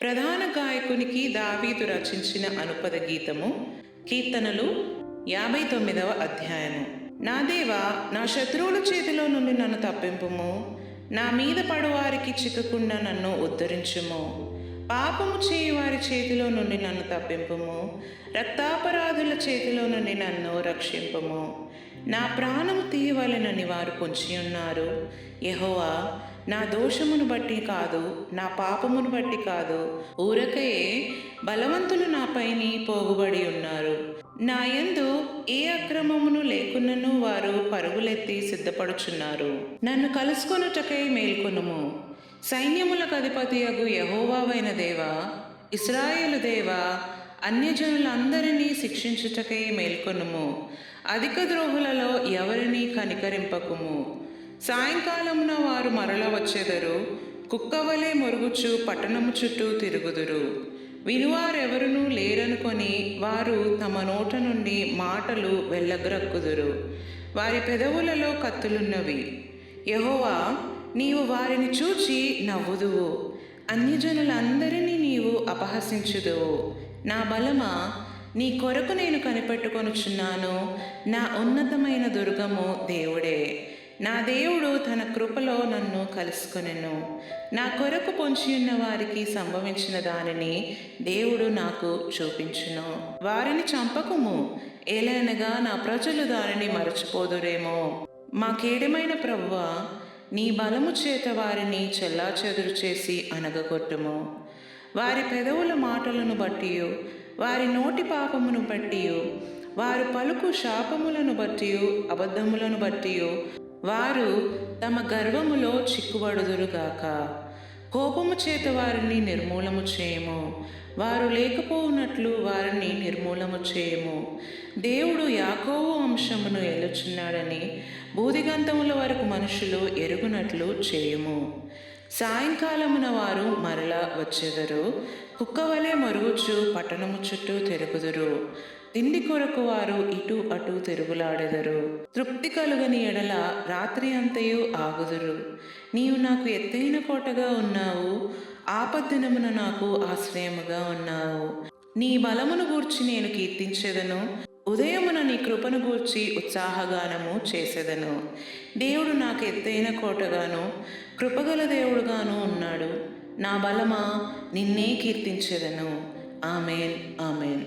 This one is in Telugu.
ప్రధాన గాయకునికి దావీదు రచించిన అనుపద గీతము కీర్తనలు 59వ అధ్యాయము. నా దేవా, నా శత్రువుల చేతిలో నుండి నన్ను తప్పింపుము. నా మీద పడువారికి చిక్కకుండా నన్ను ఉద్ధరించుము. పాపము చేయు వారి చేతిలో నుండి నన్ను తప్పింపుము. రక్తాపరాధుల చేతిలో నుండి నన్ను రక్షింపుము. నా ప్రాణము తీయవలెనని వారు పొంచి ఉన్నారు. యెహోవా, నా దోషమును బట్టి కాదు, నా పాపమును బట్టి కాదు, ఊరకయే బలవంతులు నాపైని పోగుబడి ఉన్నారు. నా యందు ఏ అక్రమమును లేకున్నను వారు పరుగులెత్తి సిద్ధపడుచున్నారు. నన్ను కలుసుకొనుటకై మేల్కొనుము. సైన్యములకు అధిపతియగు యెహోవావైన దేవా, ఇశ్రాయేలు దేవా, అన్యజనులందరినీ శిక్షించుటకై మేల్కొనుము. అధిక ద్రోహులలో ఎవరినీ కనికరింపకుము. సాయంకాలమున వారు మరల వచ్చెదరు. కుక్కవలే మొరుగుచు పట్టణము చుట్టూ తిరుగుదురు. వినువారెవరునూ లేరనుకొని వారు తమ నోట నుండి మాటలు వెళ్ళగ్రక్కుదురు. వారి పెదవులలో కత్తులున్నవి. యెహోవా, నీవు వారిని చూచి నవ్వుదువు. అన్యజనులందరినీ నీవు అపహసించుదువు. నా బలమా, నీ కొరకు నేను కనిపెట్టుకొనుచున్నాను. నా ఉన్నతమైన దుర్గము దేవుడే. నా దేవుడు తన కృపలో నన్ను కలుసుకొనెను. నా కొరకు పొంచియున్న వారికి సంభవించిన దానిని దేవుడు నాకు చూపించును. వారిని చంపకుము, ఏలైనగా నా ప్రజలు దానిని మరచిపోదురేమో. మా కేడమైన ప్రభువా, నీ బలము చేత వారిని చెల్లాచెదురు చేసి అనగగొట్టుము. వారి పెదవుల మాటలను బట్టి, వారి నోటి పాపమును బట్టి, వారు పలుకు శాపములను బట్టి, అబద్ధములను బట్టి వారు తమ గర్వములో చిక్కుబడుదురుగాక. కోపము చేత వారిని నిర్మూలము చేయము. వారు లేకపోవునట్లు వారిని నిర్మూలము చేయము. దేవుడు యాకోబు వంశమును ఏలుచున్నాడని బూదిగంతముల వరకు మనుషులు ఎరుగునట్లు చేయుము. సాయంకాలమున వారు మరలా వచ్చెదరు. కుక్కవలే మరుగుచు పట్టణము చుట్టూ తిరుగుదురు. తిండి కొరకు వారు ఇటు అటు తిరుగులాడెదరు. తృప్తి కలుగని ఎడల రాత్రి అంతయు ఆగుదురు. నీవు నాకు ఎత్తైన కోటగా ఉన్నావు. ఆపద్దినమున నాకు ఆశ్రయముగా ఉన్నావు. నీ బలమును గూర్చి నేను కీర్తించెదను. ఉదయమున నీ కృపను గూర్చి ఉత్సాహగానము చేసెదను. దేవుడు నాకు ఎత్తైన కోటగాను కృపగల దేవుడుగాను ఉన్నాడు. నా బలమా, నిన్నే కీర్తించెదను. Amen, amen.